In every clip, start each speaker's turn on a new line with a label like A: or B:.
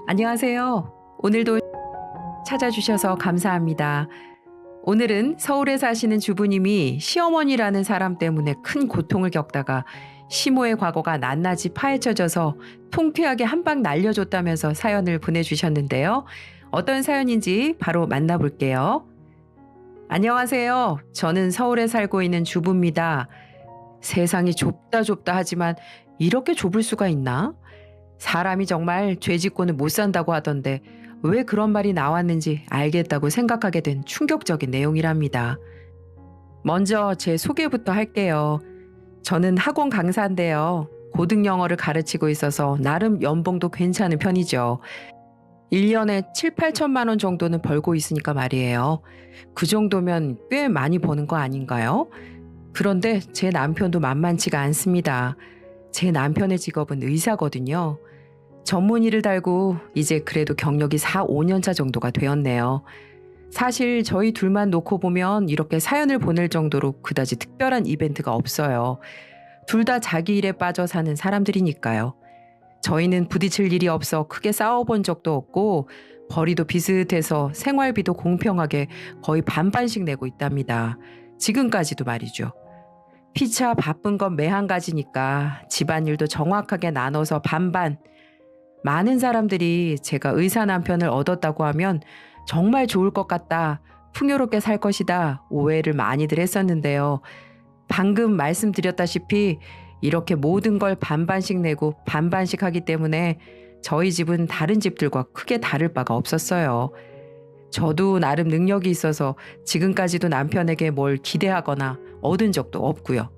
A: 안녕하세요. 오늘도 찾아주셔서 감사합니다. 오늘은 서울에 사시는 주부님이 시어머니라는 사람 때문에 큰 고통을 겪다가 시모의 과거가 낱낱이 파헤쳐져서 통쾌하게 한 방 날려줬다면서 사연을 보내주셨는데요. 어떤 사연인지 바로 만나볼게요. 안녕하세요. 저는 서울에 살고 있는 주부입니다. 세상이 좁다 좁다 하지만 이렇게 좁을 수가 있나? 사람이 정말 죄 짓고는 못 산다고 하던데 왜 그런 말이 나왔는지 알겠다고 생각하게 된 충격적인 내용이랍니다. 먼저 제 소개부터 할게요. 저는 학원 강사인데요. 고등 영어를 가르치고 있어서 나름 연봉도 괜찮은 편이죠. 1년에 7, 8천만 원 정도는 벌고 있으니까 말이에요. 그 정도면 꽤 많이 버는 거 아닌가요? 그런데 제 남편도 만만치가 않습니다. 제 남편의 직업은 의사거든요. 전문의를 달고 이제 그래도 경력이 4, 5년 차 정도가 되었네요. 사실 저희 둘만 놓고 보면 이렇게 사연을 보낼 정도로 그다지 특별한 이벤트가 없어요. 둘 다 자기 일에 빠져 사는 사람들이니까요. 저희는 부딪힐 일이 없어 크게 싸워본 적도 없고 벌이도 비슷해서 생활비도 공평하게 거의 반반씩 내고 있답니다. 지금까지도 말이죠. 피차 바쁜 건 매한 가지니까 집안일도 정확하게 나눠서 반반. 많은 사람들이 제가 의사 남편을 얻었다고 하면 정말 좋을 것 같다, 풍요롭게 살 것이다 오해를 많이들 했었는데요. 방금 말씀드렸다시피 이렇게 모든 걸 반반씩 내고 반반씩 하기 때문에 저희 집은 다른 집들과 크게 다를 바가 없었어요. 저도 나름 능력이 있어서 지금까지도 남편에게 뭘 기대하거나 얻은 적도 없고요.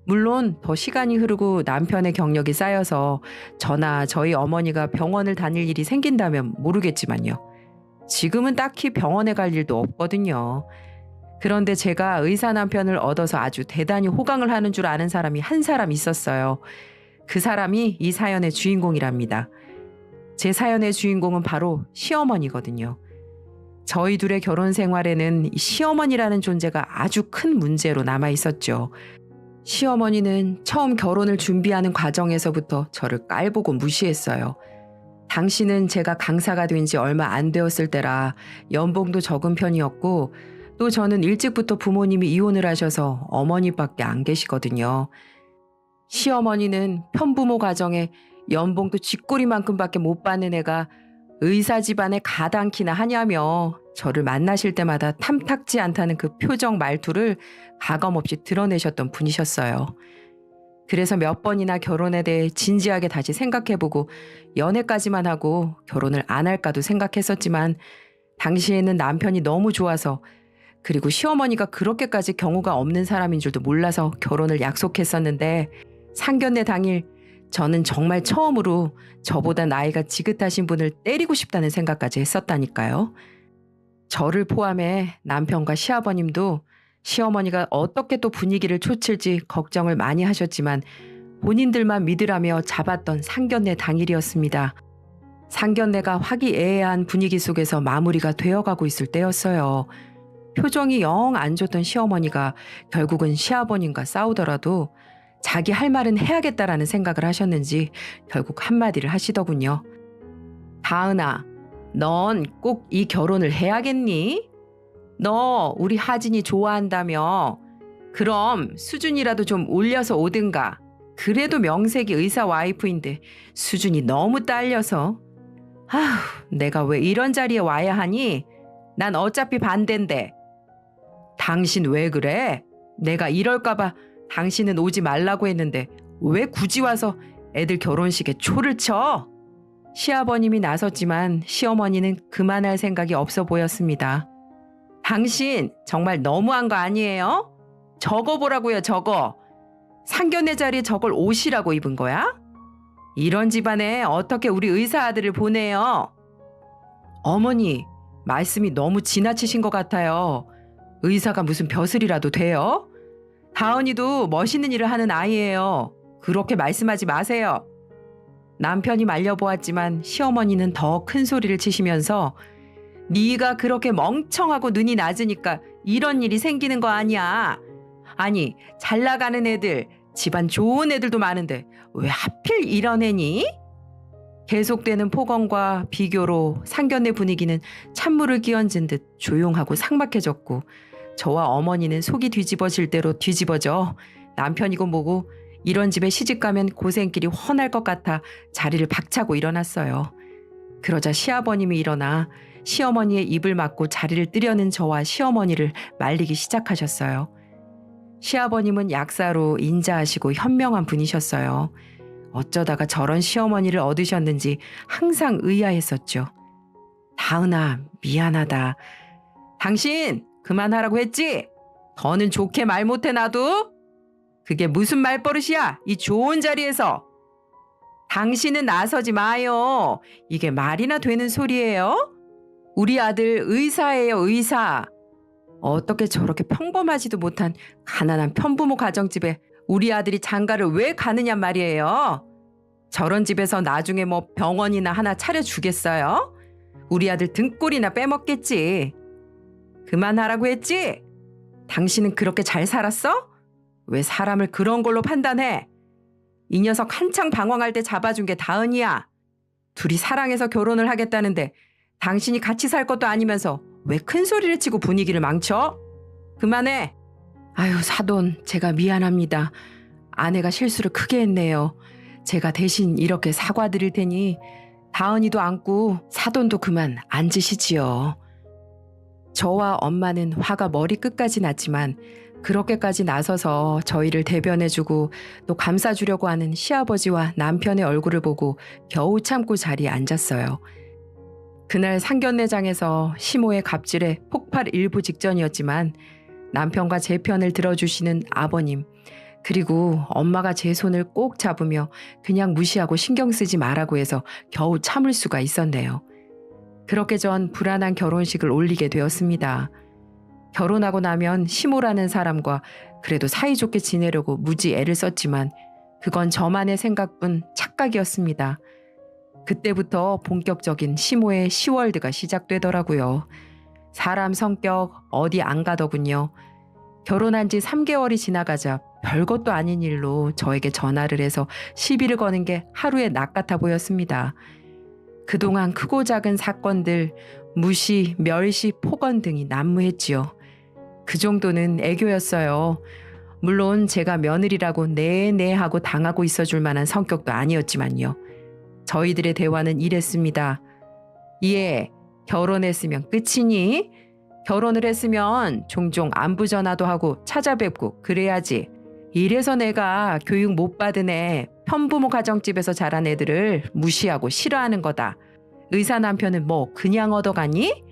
A: 물론 더 시간이 흐르고 남편의 경력이 쌓여서 저나 저희 어머니가 병원을 다닐 일이 생긴다면 모르겠지만요. 지금은 딱히 병원에 갈 일도 없거든요. 그런데 제가 의사 남편을 얻어서 아주 대단히 호강을 하는 줄 아는 사람이 한 사람 있었어요. 그 사람이 이 사연의 주인공이랍니다. 제 사연의 주인공은 바로 시어머니거든요. 저희 둘의 결혼 생활에는 시어머니라는 존재가 아주 큰 문제로 남아 있었죠. 시어머니는 처음 결혼을 준비하는 과정에서부터 저를 깔보고 무시했어요. 당시는 제가 강사가 된 지 얼마 안 되었을 때라 연봉도 적은 편이었고 또 저는 일찍부터 부모님이 이혼을 하셔서 어머니밖에 안 계시거든요. 시어머니는 편부모 가정에 연봉도 쥐꼬리만큼밖에 못 받는 애가 의사 집안에 가당키나 하냐며 저를 만나실 때마다 탐탁지 않다는 그 표정 말투를 가감없이 드러내셨던 분이셨어요. 그래서 몇 번이나 결혼에 대해 진지하게 다시 생각해보고 연애까지만 하고 결혼을 안 할까도 생각했었지만 당시에는 남편이 너무 좋아서 그리고 시어머니가 그렇게까지 경우가 없는 사람인 줄도 몰라서 결혼을 약속했었는데 상견례 당일 저는 정말 처음으로 저보다 나이가 지긋하신 분을 때리고 싶다는 생각까지 했었다니까요. 저를 포함해 남편과 시아버님도 시어머니가 어떻게 또 분위기를 초칠지 걱정을 많이 하셨지만 본인들만 믿으라며 잡았던 상견례 당일이었습니다. 상견례가 화기애애한 분위기 속에서 마무리가 되어가고 있을 때였어요. 표정이 영 안 좋던 시어머니가 결국은 시아버님과 싸우더라도 자기 할 말은 해야겠다라는 생각을 하셨는지 결국 한마디를 하시더군요. 다은아, 넌 꼭 이 결혼을 해야겠니? 너 우리 하진이 좋아한다며? 그럼 수준이라도 좀 올려서 오든가. 그래도 명색이 의사 와이프인데 수준이 너무 딸려서. 아휴, 내가 왜 이런 자리에 와야 하니? 난 어차피 반대인데. 당신 왜 그래? 내가 이럴까봐 당신은 오지 말라고 했는데 왜 굳이 와서 애들 결혼식에 초를 쳐? 시아버님이 나섰지만 시어머니는 그만할 생각이 없어 보였습니다. 당신 정말 너무한 거 아니에요? 저거 보라고요, 저거. 상견례 자리에 저걸 옷이라고 입은 거야? 이런 집안에 어떻게 우리 의사 아들을 보내요? 어머니, 말씀이 너무 지나치신 것 같아요. 의사가 무슨 벼슬이라도 돼요? 다은이도 멋있는 일을 하는 아이예요. 그렇게 말씀하지 마세요. 남편이 말려보았지만 시어머니는 더 큰 소리를 치시면서 네가 그렇게 멍청하고 눈이 낮으니까 이런 일이 생기는 거 아니야. 아니, 잘 나가는 애들, 집안 좋은 애들도 많은데 왜 하필 이런 애니? 계속되는 폭언과 비교로 상견례 분위기는 찬물을 끼얹은 듯 조용하고 삭막해졌고 저와 어머니는 속이 뒤집어질 대로 뒤집어져 남편이고 뭐고 이런 집에 시집가면 고생길이 훤할 것 같아 자리를 박차고 일어났어요. 그러자 시아버님이 일어나 시어머니의 입을 막고 자리를 뜨려는 저와 시어머니를 말리기 시작하셨어요. 시아버님은 약사로 인자하시고 현명한 분이셨어요. 어쩌다가 저런 시어머니를 얻으셨는지 항상 의아했었죠. 다은아, 미안하다. 당신 그만하라고 했지? 더는 좋게 말 못해 놔도? 그게 무슨 말버릇이야? 이 좋은 자리에서. 당신은 나서지 마요. 이게 말이나 되는 소리예요? 우리 아들 의사예요, 의사. 어떻게 저렇게 평범하지도 못한 가난한 편부모 가정집에 우리 아들이 장가를 왜 가느냐 말이에요. 저런 집에서 나중에 뭐 병원이나 하나 차려주겠어요? 우리 아들 등골이나 빼먹겠지. 그만하라고 했지? 당신은 그렇게 잘 살았어? 왜 사람을 그런 걸로 판단해? 이 녀석 한창 방황할 때 잡아준 게 다은이야. 둘이 사랑해서 결혼을 하겠다는데 당신이 같이 살 것도 아니면서 왜 큰 소리를 치고 분위기를 망쳐? 그만해. 아유, 사돈, 제가 미안합니다. 아내가 실수를 크게 했네요. 제가 대신 이렇게 사과드릴 테니 다은이도 안고 사돈도 그만 앉으시지요. 저와 엄마는 화가 머리끝까지 났지만 그렇게까지 나서서 저희를 대변해주고 또 감싸주려고 하는 시아버지와 남편의 얼굴을 보고 겨우 참고 자리에 앉았어요. 그날 상견례장에서 시모의 갑질에 폭발 일부 직전이었지만 남편과 제 편을 들어주시는 아버님, 그리고 엄마가 제 손을 꼭 잡으며 그냥 무시하고 신경 쓰지 말라고 해서 겨우 참을 수가 있었네요. 그렇게 전 불안한 결혼식을 올리게 되었습니다. 결혼하고 나면 시모라는 사람과 그래도 사이좋게 지내려고 무지 애를 썼지만 그건 저만의 생각뿐 착각이었습니다. 그때부터 본격적인 시모의 시월드가 시작되더라고요. 사람 성격 어디 안 가더군요. 결혼한 지 3개월이 지나가자 별것도 아닌 일로 저에게 전화를 해서 시비를 거는 게 하루의 낙 같아 보였습니다. 그동안 크고 작은 사건들, 무시, 멸시, 폭언 등이 난무했지요. 그 정도는 애교였어요. 물론 제가 며느리라고 네네 하고 당하고 있어줄 만한 성격도 아니었지만요. 저희들의 대화는 이랬습니다. 얘, 결혼했으면 끝이니? 결혼을 했으면 종종 안부 전화도 하고 찾아뵙고 그래야지. 이래서 내가 교육 못 받은 애, 편부모 가정집에서 자란 애들을 무시하고 싫어하는 거다. 의사 남편은 뭐 그냥 얻어가니?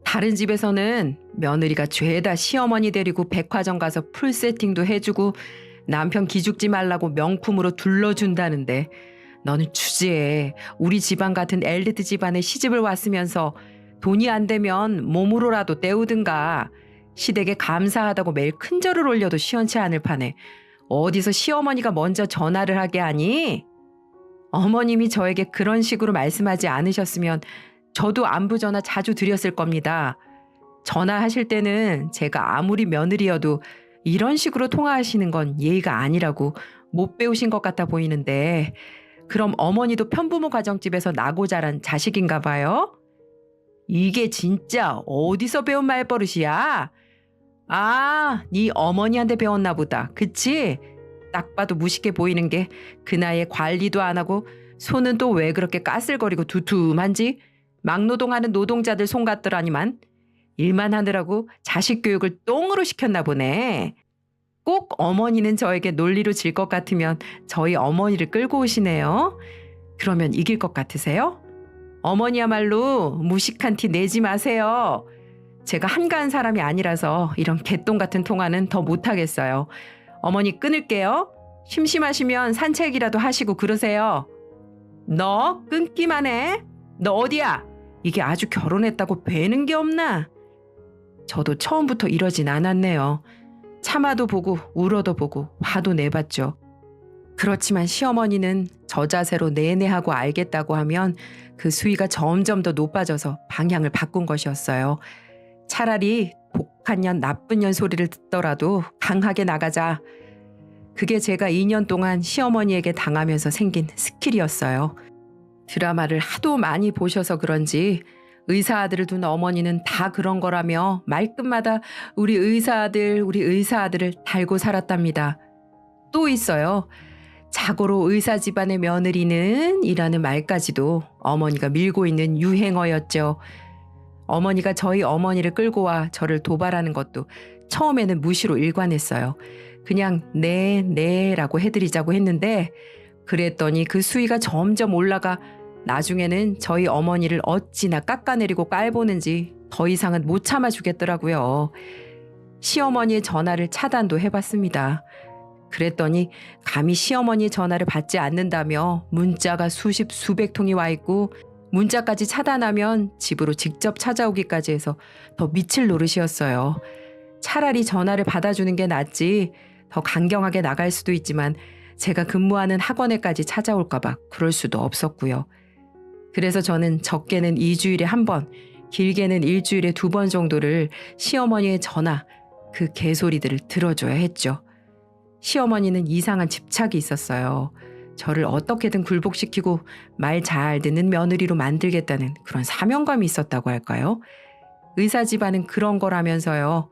A: 다른 집에서는 며느리가 죄다 시어머니 데리고 백화점 가서 풀 세팅도 해주고 남편 기죽지 말라고 명품으로 둘러준다는데 너는 주제에 우리 집안 같은 엘리트 집안에 시집을 왔으면서 돈이 안 되면 몸으로라도 때우든가 시댁에 감사하다고 매일 큰절을 올려도 시원치 않을 판에 어디서 시어머니가 먼저 전화를 하게 하니? 어머님이 저에게 그런 식으로 말씀하지 않으셨으면 저도 안부 전화 자주 드렸을 겁니다. 전화하실 때는 제가 아무리 며느리여도 이런 식으로 통화하시는 건 예의가 아니라고 못 배우신 것 같아 보이는데 그럼 어머니도 편부모 가정집에서 나고 자란 자식인가 봐요? 이게 진짜 어디서 배운 말버릇이야? 아, 네 어머니한테 배웠나 보다. 그치? 딱 봐도 무식해 보이는 게 그 나이에 관리도 안 하고 손은 또 왜 그렇게 까슬거리고 두툼한지 막노동하는 노동자들 손 같더라니만 일만 하느라고 자식 교육을 똥으로 시켰나 보네. 꼭 어머니는 저에게 논리로 질 것 같으면 저희 어머니를 끌고 오시네요. 그러면 이길 것 같으세요? 어머니야말로 무식한 티 내지 마세요. 제가 한가한 사람이 아니라서 이런 개똥 같은 통화는 더 못하겠어요. 어머니 끊을게요. 심심하시면 산책이라도 하시고 그러세요. 너 끊기만 해? 너 어디야? 이게 아주 결혼했다고 배는 게 없나? 저도 처음부터 이러진 않았네요. 참아도 보고 울어도 보고 화도 내봤죠. 그렇지만 시어머니는 저 자세로 내내 하고 알겠다고 하면 그 수위가 점점 더 높아져서 방향을 바꾼 것이었어요. 차라리 독한 년 나쁜 년 소리를 듣더라도 강하게 나가자. 그게 제가 2년 동안 시어머니에게 당하면서 생긴 스킬이었어요. 드라마를 하도 많이 보셔서 그런지 의사 아들을 둔 어머니는 다 그런 거라며 말끝마다 우리 의사 아들, 우리 의사 아들을 달고 살았답니다. 또 있어요. 자고로 의사 집안의 며느리는 이라는 말까지도 어머니가 밀고 있는 유행어였죠. 어머니가 저희 어머니를 끌고 와 저를 도발하는 것도 처음에는 무시로 일관했어요. 그냥 네라고 해드리자고 했는데 그랬더니 그 수위가 점점 올라가 나중에는 저희 어머니를 어찌나 깎아내리고 깔보는지 더 이상은 못 참아주겠더라고요. 시어머니의 전화를 차단도 해봤습니다. 그랬더니 감히 시어머니 전화를 받지 않는다며 문자가 수십 수백 통이 와 있고 문자까지 차단하면 집으로 직접 찾아오기까지 해서 더 미칠 노릇이었어요. 차라리 전화를 받아주는 게 낫지 더 강경하게 나갈 수도 있지만 제가 근무하는 학원에까지 찾아올까 봐 그럴 수도 없었고요. 그래서 저는 적게는 2주일에 한 번, 길게는 일주일에 2번 정도를 시어머니의 전화, 그 개소리들을 들어줘야 했죠. 시어머니는 이상한 집착이 있었어요. 저를 어떻게든 굴복시키고 말 잘 듣는 며느리로 만들겠다는 그런 사명감이 있었다고 할까요? 의사 집안은 그런 거라면서요.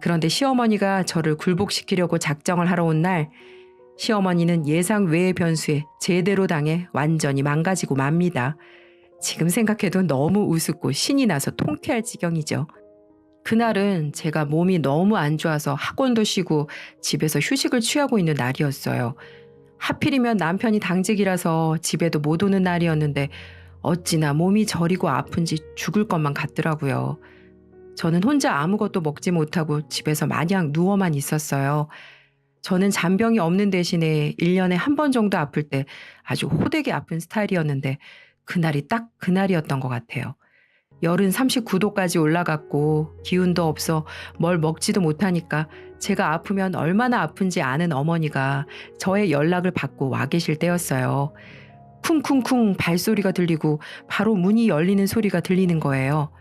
A: 그런데 시어머니가 저를 굴복시키려고 작정을 하러 온 날 시어머니는 예상 외의 변수에 제대로 당해 완전히 망가지고 맙니다. 지금 생각해도 너무 우습고 신이 나서 통쾌할 지경이죠. 그날은 제가 몸이 너무 안 좋아서 학원도 쉬고 집에서 휴식을 취하고 있는 날이었어요. 하필이면 남편이 당직이라서 집에도 못 오는 날이었는데 어찌나 몸이 저리고 아픈지 죽을 것만 같더라고요. 저는 혼자 아무것도 먹지 못하고 집에서 마냥 누워만 있었어요. 저는 잔병이 없는 대신에 1년에 한 번 정도 아플 때 아주 호되게 아픈 스타일이었는데 그날이 딱 그날이었던 것 같아요. 열은 39도까지 올라갔고 기운도 없어 뭘 먹지도 못하니까 제가 아프면 얼마나 아픈지 아는 어머니가 저의 연락을 받고 와 계실 때였어요. 쿵쿵쿵 발소리가 들리고 바로 문이 열리는 소리가 들리는 거예요.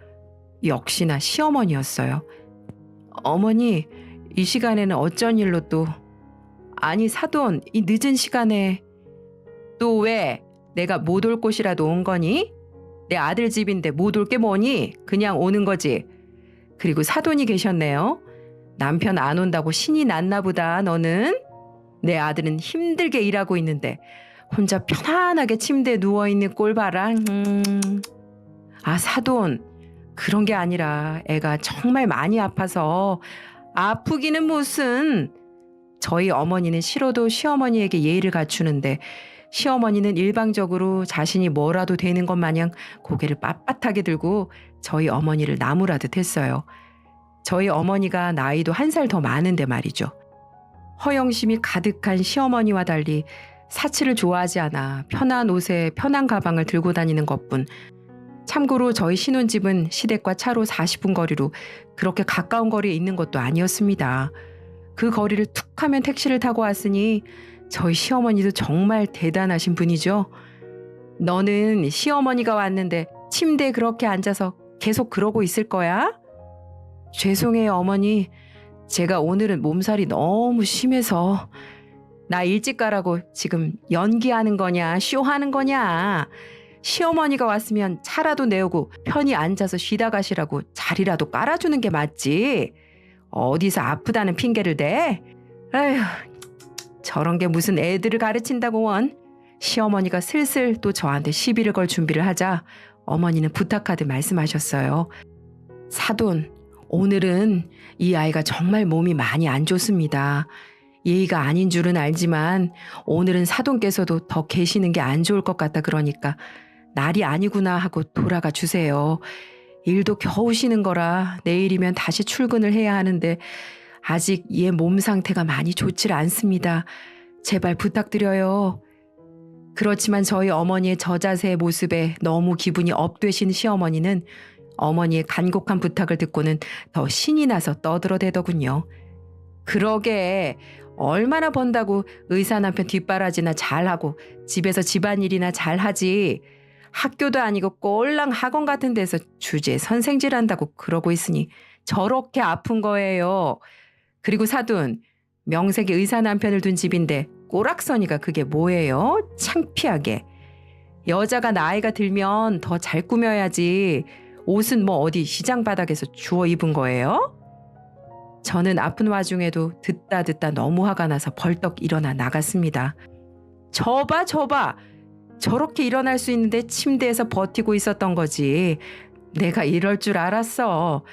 A: 역시나 시어머니였어요. 어머니, 이 시간에는 어쩐 일로 또... 아니 사돈, 이 늦은 시간에... 또 왜? 내가 못 올 곳이라도 온 거니? 내 아들 집인데 못 올 게 뭐니? 그냥 오는 거지. 그리고 사돈이 계셨네요. 남편 안 온다고 신이 났나 보다 너는? 내 아들은 힘들게 일하고 있는데 혼자 편안하게 침대에 누워있는 꼴 봐라. 아 사돈, 그런 게 아니라 애가 정말 많이 아파서. 아프기는 무슨. 저희 어머니는 싫어도 시어머니에게 예의를 갖추는데 시어머니는 일방적으로 자신이 뭐라도 되는 것 마냥 고개를 빳빳하게 들고 저희 어머니를 나무라듯 했어요. 저희 어머니가 나이도 1살 더 많은데 말이죠. 허영심이 가득한 시어머니와 달리 사치를 좋아하지 않아 편한 옷에 편한 가방을 들고 다니는 것뿐. 참고로 저희 신혼집은 시댁과 차로 40분 거리로 그렇게 가까운 거리에 있는 것도 아니었습니다. 그 거리를 툭 하면 택시를 타고 왔으니 저희 시어머니도 정말 대단하신 분이죠. 너는 시어머니가 왔는데 침대에 그렇게 앉아서 계속 그러고 있을 거야? 죄송해요 어머니. 제가 오늘은 몸살이 너무 심해서. 나 일찍 가라고 지금 연기하는 거냐 쇼하는 거냐. 시어머니가 왔으면 차라도 내오고 편히 앉아서 쉬다 가시라고 자리라도 깔아주는 게 맞지. 어디서 아프다는 핑계를 대? 아휴, 저런 게 무슨 애들을 가르친다고 원. 시어머니가 슬슬 또 저한테 시비를 걸 준비를 하자 어머니는 부탁하듯 말씀하셨어요. 사돈, 오늘은 이 아이가 정말 몸이 많이 안 좋습니다. 예의가 아닌 줄은 알지만 오늘은 사돈께서도 더 계시는 게 안 좋을 것 같다 그러니까 날이 아니구나 하고 돌아가 주세요. 일도 겨우 쉬는 거라 내일이면 다시 출근을 해야 하는데 아직 얘 몸 상태가 많이 좋질 않습니다. 제발 부탁드려요. 그렇지만 저희 어머니의 저자세의 모습에 너무 기분이 업되신 시어머니는 어머니의 간곡한 부탁을 듣고는 더 신이 나서 떠들어대더군요. 그러게 얼마나 번다고 의사 남편 뒷바라지나 잘하고 집에서 집안일이나 잘하지. 학교도 아니고 꼴랑 학원 같은 데서 주제 선생질한다고 그러고 있으니 저렇게 아픈 거예요. 그리고 사돈, 명색이 의사 남편을 둔 집인데 꼬락서니가 그게 뭐예요? 창피하게. 여자가 나이가 들면 더 잘 꾸며야지. 옷은 뭐 어디 시장 바닥에서 주워 입은 거예요? 저는 아픈 와중에도 듣다 너무 화가 나서 벌떡 일어나 나갔습니다. 저봐. 저렇게 일어날 수 있는데 침대에서 버티고 있었던 거지. 내가 이럴 줄 알았어.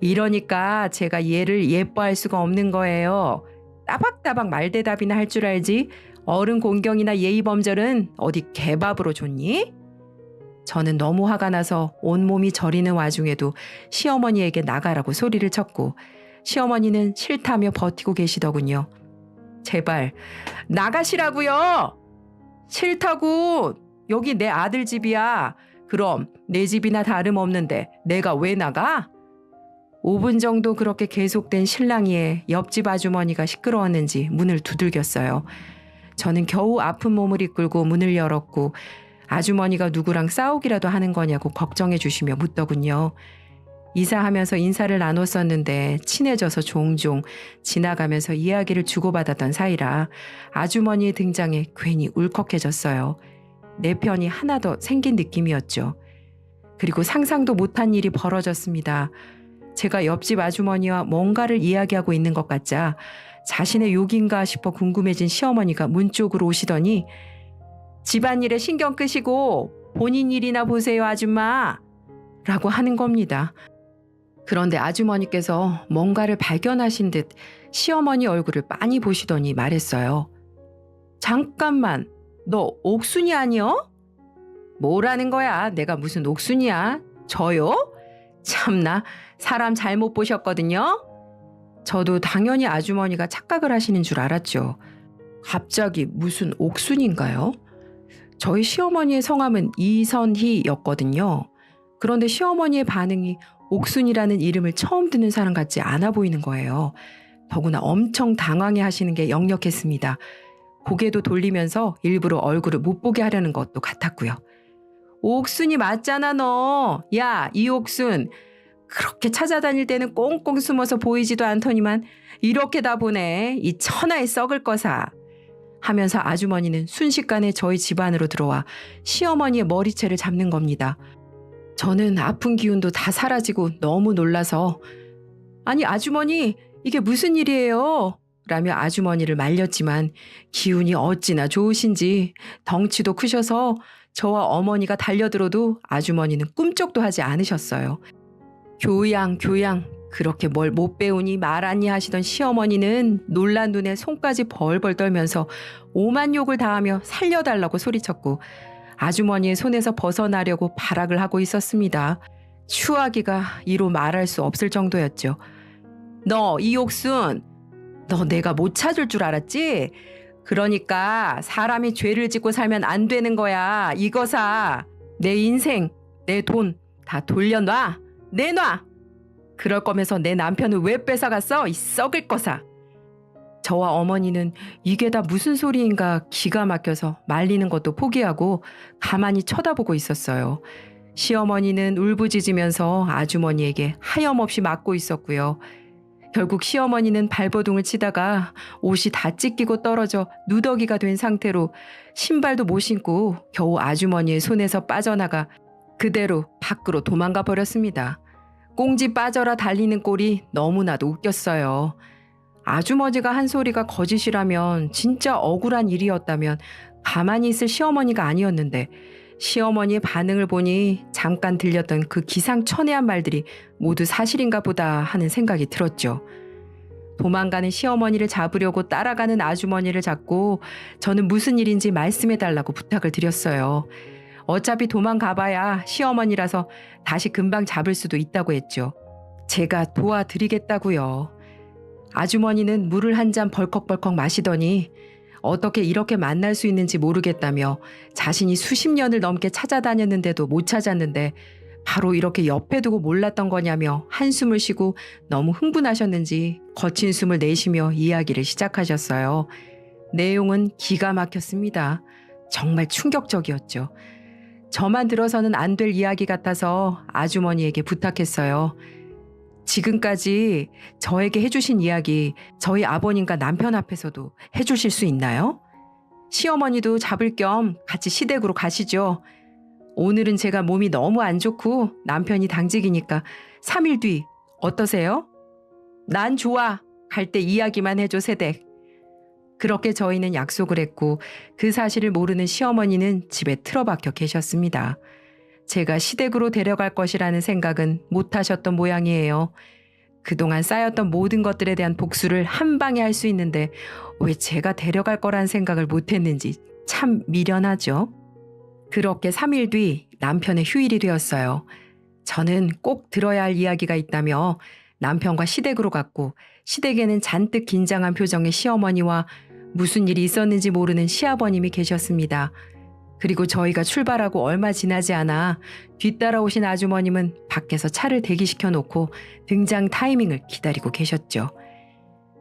A: 이러니까 제가 얘를 예뻐할 수가 없는 거예요. 따박따박 말대답이나 할 줄 알지. 어른 공경이나 예의 범절은 어디 개밥으로 줬니? 저는 너무 화가 나서 온몸이 저리는 와중에도 시어머니에게 나가라고 소리를 쳤고 시어머니는 싫다며 버티고 계시더군요. 제발 나가시라고요. 싫다고. 여기 내 아들 집이야. 그럼 내 집이나 다름없는데 내가 왜 나가? 5분 정도 그렇게 계속된 실랑이에 옆집 아주머니가 시끄러웠는지 문을 두들겼어요. 저는 겨우 아픈 몸을 이끌고 문을 열었고 아주머니가 누구랑 싸우기라도 하는 거냐고 걱정해 주시며 묻더군요. 이사하면서 인사를 나눴었는데 친해져서 종종 지나가면서 이야기를 주고받았던 사이라 아주머니의 등장에 괜히 울컥해졌어요. 내 편이 하나 더 생긴 느낌이었죠. 그리고 상상도 못한 일이 벌어졌습니다. 제가 옆집 아주머니와 뭔가를 이야기하고 있는 것 같자 자신의 욕인가 싶어 궁금해진 시어머니가 문 쪽으로 오시더니 집안일에 신경 끄시고 본인 일이나 보세요 아줌마 라고 하는 겁니다. 그런데 아주머니께서 뭔가를 발견하신 듯 시어머니 얼굴을 빤히 보시더니 말했어요. 잠깐만, 너 옥순이 아니여? 뭐라는 거야? 내가 무슨 옥순이야? 저요? 참나, 사람 잘못 보셨거든요? 저도 당연히 아주머니가 착각을 하시는 줄 알았죠. 갑자기 무슨 옥순인가요? 저희 시어머니의 성함은 이선희였거든요. 그런데 시어머니의 반응이 옥순이라는 이름을 처음 듣는 사람 같지 않아 보이는 거예요. 더구나 엄청 당황해 하시는 게 역력했습니다. 고개도 돌리면서 일부러 얼굴을 못 보게 하려는 것도 같았고요. 옥순이 맞잖아 너. 야, 이옥순. 그렇게 찾아다닐 때는 꽁꽁 숨어서 보이지도 않더니만 이렇게 다 보네. 이 천하에 썩을 거사. 하면서 아주머니는 순식간에 저희 집 안으로 들어와 시어머니의 머리채를 잡는 겁니다. 저는 아픈 기운도 다 사라지고 너무 놀라서 아니 아주머니 이게 무슨 일이에요? 라며 아주머니를 말렸지만 기운이 어찌나 좋으신지 덩치도 크셔서 저와 어머니가 달려들어도 아주머니는 꿈쩍도 하지 않으셨어요. 교양 그렇게 뭘 못 배우니 말았니 하시던 시어머니는 놀란 눈에 손까지 벌벌 떨면서 오만 욕을 다하며 살려달라고 소리쳤고 아주머니의 손에서 벗어나려고 발악을 하고 있었습니다. 추하기가 이로 말할 수 없을 정도였죠. 너 이옥순, 너 내가 못 찾을 줄 알았지? 그러니까 사람이 죄를 짓고 살면 안 되는 거야. 이거사. 내 인생, 내 돈 다 돌려놔. 내놔. 그럴 거면서 내 남편을 왜 뺏어갔어? 이 썩을 거사. 저와 어머니는 이게 다 무슨 소리인가 기가 막혀서 말리는 것도 포기하고 가만히 쳐다보고 있었어요. 시어머니는 울부짖으면서 아주머니에게 하염없이 맞고 있었고요. 결국 시어머니는 발버둥을 치다가 옷이 다 찢기고 떨어져 누더기가 된 상태로 신발도 못 신고 겨우 아주머니의 손에서 빠져나가 그대로 밖으로 도망가 버렸습니다. 꽁지 빠져라 달리는 꼴이 너무나도 웃겼어요. 아주머니가 한 소리가 거짓이라면 진짜 억울한 일이었다면 가만히 있을 시어머니가 아니었는데 시어머니의 반응을 보니 잠깐 들렸던 그 기상천외한 말들이 모두 사실인가 보다 하는 생각이 들었죠. 도망가는 시어머니를 잡으려고 따라가는 아주머니를 잡고 저는 무슨 일인지 말씀해달라고 부탁을 드렸어요. 어차피 도망가봐야 시어머니라서 다시 금방 잡을 수도 있다고 했죠. 제가 도와드리겠다고요. 아주머니는 물을 한 잔 벌컥벌컥 마시더니 어떻게 이렇게 만날 수 있는지 모르겠다며 자신이 수십 년을 넘게 찾아다녔는데도 못 찾았는데 바로 이렇게 옆에 두고 몰랐던 거냐며 한숨을 쉬고 너무 흥분하셨는지 거친 숨을 내쉬며 이야기를 시작하셨어요. 내용은 기가 막혔습니다. 정말 충격적이었죠. 저만 들어서는 안 될 이야기 같아서 아주머니에게 부탁했어요. 지금까지 저에게 해주신 이야기 저희 아버님과 남편 앞에서도 해주실 수 있나요? 시어머니도 잡을 겸 같이 시댁으로 가시죠. 오늘은 제가 몸이 너무 안 좋고 남편이 당직이니까 3일 뒤 어떠세요? 난 좋아. 갈 때 이야기만 해줘, 세댁. 그렇게 저희는 약속을 했고 그 사실을 모르는 시어머니는 집에 틀어박혀 계셨습니다. 제가 시댁으로 데려갈 것이라는 생각은 못 하셨던 모양이에요. 그동안 쌓였던 모든 것들에 대한 복수를 한 방에 할 수 있는데 왜 제가 데려갈 거란 생각을 못 했는지 참 미련하죠. 그렇게 3일 뒤 남편의 휴일이 되었어요. 저는 꼭 들어야 할 이야기가 있다며 남편과 시댁으로 갔고 시댁에는 잔뜩 긴장한 표정의 시어머니와 무슨 일이 있었는지 모르는 시아버님이 계셨습니다. 그리고 저희가 출발하고 얼마 지나지 않아 뒤따라오신 아주머님은 밖에서 차를 대기시켜 놓고 등장 타이밍을 기다리고 계셨죠.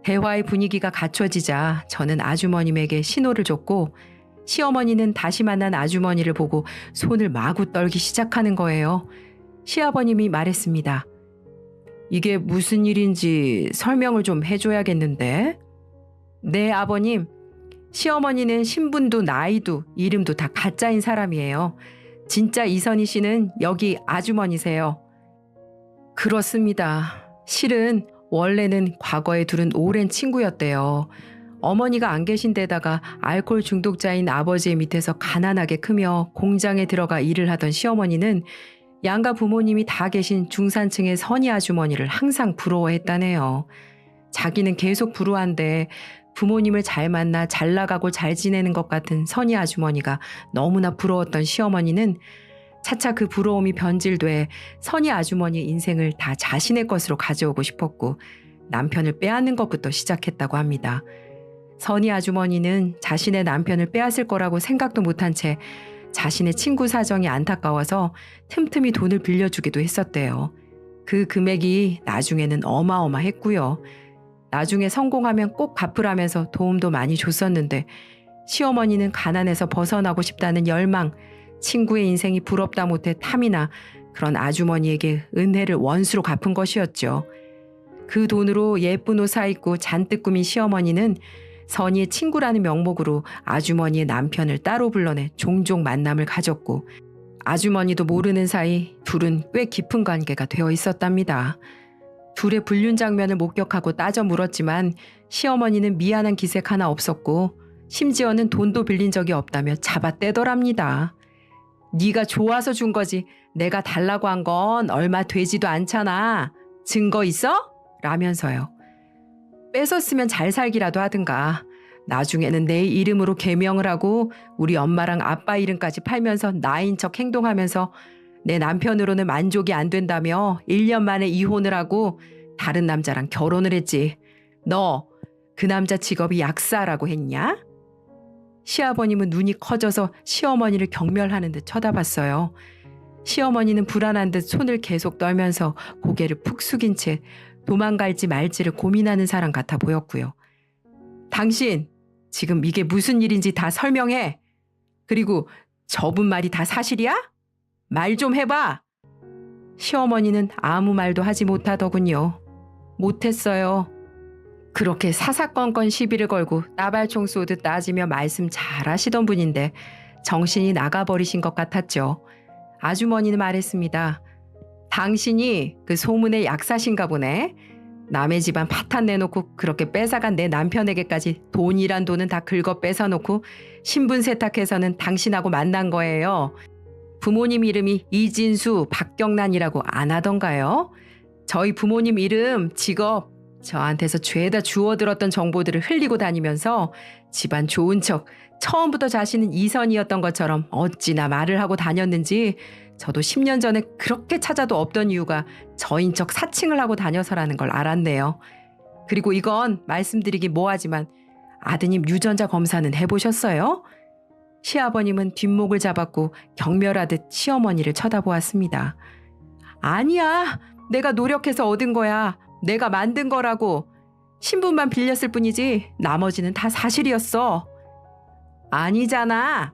A: 대화의 분위기가 갖춰지자 저는 아주머님에게 신호를 줬고 시어머니는 다시 만난 아주머니를 보고 손을 마구 떨기 시작하는 거예요. 시아버님이 말했습니다. 이게 무슨 일인지 설명을 좀 해줘야겠는데? 네, 아버님. 시어머니는 신분도 나이도 이름도 다 가짜인 사람이에요. 진짜 이선희 씨는 여기 아주머니세요. 그렇습니다. 실은 원래는 과거에 둘은 오랜 친구였대요. 어머니가 안 계신 데다가 알코올 중독자인 아버지의 밑에서 가난하게 크며 공장에 들어가 일을 하던 시어머니는 양가 부모님이 다 계신 중산층의 선희 아주머니를 항상 부러워했다네요. 자기는 계속 불우한데 부모님을 잘 만나 잘 나가고 잘 지내는 것 같은 선희 아주머니가 너무나 부러웠던 시어머니는 차차 그 부러움이 변질돼 선희 아주머니의 인생을 다 자신의 것으로 가져오고 싶었고 남편을 빼앗는 것부터 시작했다고 합니다. 선희 아주머니는 자신의 남편을 빼앗을 거라고 생각도 못한 채 자신의 친구 사정이 안타까워서 틈틈이 돈을 빌려주기도 했었대요. 그 금액이 나중에는 어마어마했고요. 나중에 성공하면 꼭 갚으라면서 도움도 많이 줬었는데 시어머니는 가난에서 벗어나고 싶다는 열망, 친구의 인생이 부럽다 못해 탐이나 그런 아주머니에게 은혜를 원수로 갚은 것이었죠. 그 돈으로 예쁜 옷 사입고 잔뜩 꾸민 시어머니는 선희의 친구라는 명목으로 아주머니의 남편을 따로 불러내 종종 만남을 가졌고 아주머니도 모르는 사이 둘은 꽤 깊은 관계가 되어 있었답니다. 둘의 불륜 장면을 목격하고 따져 물었지만 시어머니는 미안한 기색 하나 없었고 심지어는 돈도 빌린 적이 없다며 잡아떼더랍니다. 네가 좋아서 준 거지 내가 달라고 한 건 얼마 되지도 않잖아. 증거 있어? 라면서요. 뺏었으면 잘 살기라도 하든가. 나중에는 내 이름으로 개명을 하고 우리 엄마랑 아빠 이름까지 팔면서 나인 척 행동하면서 내 남편으로는 만족이 안 된다며 1년 만에 이혼을 하고 다른 남자랑 결혼을 했지. 너 그 남자 직업이 약사라고 했냐? 시아버님은 눈이 커져서 시어머니를 경멸하는 듯 쳐다봤어요. 시어머니는 불안한 듯 손을 계속 떨면서 고개를 푹 숙인 채 도망갈지 말지를 고민하는 사람 같아 보였고요. 당신 지금 이게 무슨 일인지 다 설명해. 그리고 저분 말이 다 사실이야? 말 좀 해봐. 시어머니는 아무 말도 하지 못하더군요. 못했어요. 그렇게 사사건건 시비를 걸고 따발총 쏘듯 따지며 말씀 잘하시던 분인데 정신이 나가버리신 것 같았죠. 아주머니는 말했습니다. 당신이 그 소문의 약사신가 보네. 남의 집안 파탄 내놓고 그렇게 뺏어간 내 남편에게까지 돈이란 돈은 다 긁어 뺏어놓고 신분 세탁해서는 당신하고 만난 거예요. 부모님 이름이 이진수, 박경란이라고 안 하던가요? 저희 부모님 이름, 직업, 저한테서 죄다 주워들었던 정보들을 흘리고 다니면서 집안 좋은 척 처음부터 자신은 이선이었던 것처럼 어찌나 말을 하고 다녔는지 저도 10년 전에 그렇게 찾아도 없던 이유가 저인 척 사칭을 하고 다녀서라는 걸 알았네요. 그리고 이건 말씀드리기 뭐하지만 아드님 유전자 검사는 해보셨어요? 시아버님은 뒷목을 잡았고 경멸하듯 시어머니를 쳐다보았습니다. 아니야. 내가 노력해서 얻은 거야. 내가 만든 거라고. 신분만 빌렸을 뿐이지 나머지는 다 사실이었어. 아니잖아.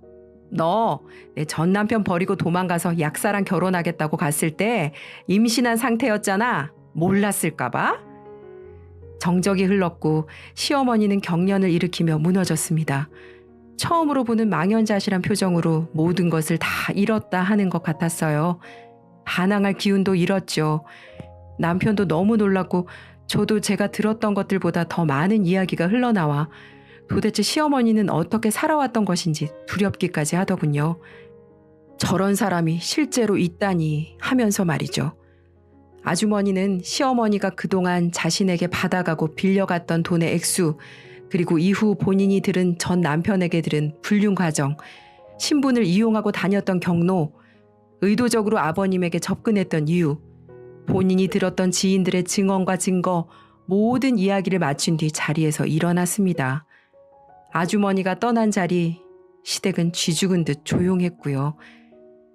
A: 너 내 전 남편 버리고 도망가서 약사랑 결혼하겠다고 갔을 때 임신한 상태였잖아. 몰랐을까 봐? 정적이 흘렀고 시어머니는 경련을 일으키며 무너졌습니다. 처음으로 보는 망연자실한 표정으로 모든 것을 다 잃었다 하는 것 같았어요. 반항할 기운도 잃었죠. 남편도 너무 놀랐고 저도 제가 들었던 것들보다 더 많은 이야기가 흘러나와 도대체 시어머니는 어떻게 살아왔던 것인지 두렵기까지 하더군요. 저런 사람이 실제로 있다니 하면서 말이죠. 아주머니는 시어머니가 그동안 자신에게 받아가고 빌려갔던 돈의 액수, 그리고 이후 본인이 들은 전 남편에게 들은 불륜 과정, 신분을 이용하고 다녔던 경로, 의도적으로 아버님에게 접근했던 이유, 본인이 들었던 지인들의 증언과 증거, 모든 이야기를 마친 뒤 자리에서 일어났습니다. 아주머니가 떠난 자리, 시댁은 쥐죽은 듯 조용했고요.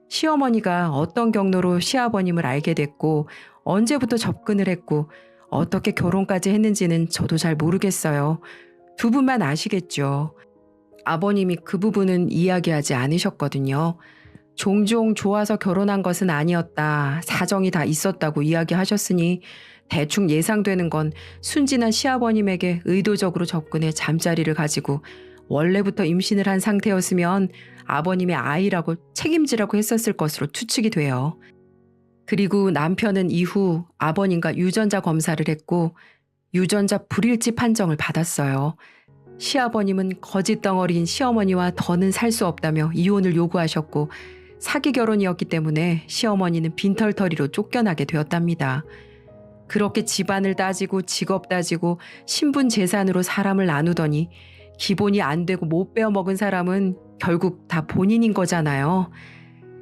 A: 시어머니가 어떤 경로로 시아버님을 알게 됐고 언제부터 접근을 했고 어떻게 결혼까지 했는지는 저도 잘 모르겠어요. 두 분만 아시겠죠. 아버님이 그 부분은 이야기하지 않으셨거든요. 종종 좋아서 결혼한 것은 아니었다. 사정이 다 있었다고 이야기하셨으니 대충 예상되는 건 순진한 시아버님에게 의도적으로 접근해 잠자리를 가지고 원래부터 임신을 한 상태였으면 아버님의 아이라고 책임지라고 했었을 것으로 추측이 돼요. 그리고 남편은 이후 아버님과 유전자 검사를 했고 유전자 불일치 판정을 받았어요. 시아버님은 거짓 덩어리인 시어머니와 더는 살 수 없다며 이혼을 요구하셨고 사기 결혼이었기 때문에 시어머니는 빈털터리로 쫓겨나게 되었답니다. 그렇게 집안을 따지고 직업 따지고 신분 재산으로 사람을 나누더니 기본이 안 되고 못 베어먹은 사람은 결국 다 본인인 거잖아요.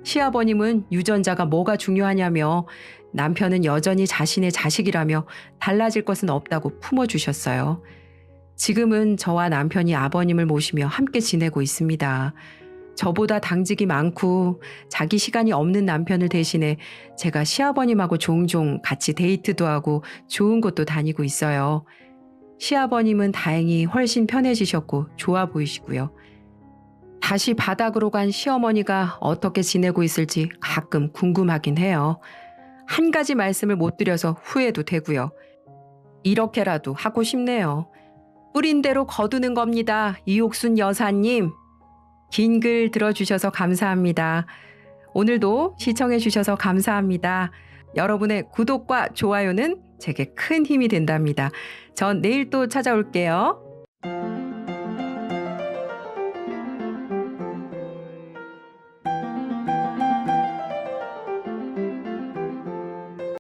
A: 시아버님은 유전자가 뭐가 중요하냐며 남편은 여전히 자신의 자식이라며 달라질 것은 없다고 품어주셨어요. 지금은 저와 남편이 아버님을 모시며 함께 지내고 있습니다. 저보다 당직이 많고 자기 시간이 없는 남편을 대신해 제가 시아버님하고 종종 같이 데이트도 하고 좋은 곳도 다니고 있어요. 시아버님은 다행히 훨씬 편해지셨고 좋아 보이시고요. 다시 바닥으로 간 시어머니가 어떻게 지내고 있을지 가끔 궁금하긴 해요. 한 가지 말씀을 못 드려서 후회도 되고요. 이렇게라도 하고 싶네요. 뿌린 대로 거두는 겁니다. 이옥순 여사님. 긴 글 들어주셔서 감사합니다. 오늘도 시청해주셔서 감사합니다. 여러분의 구독과 좋아요는 제게 큰 힘이 된답니다. 전 내일 또 찾아올게요.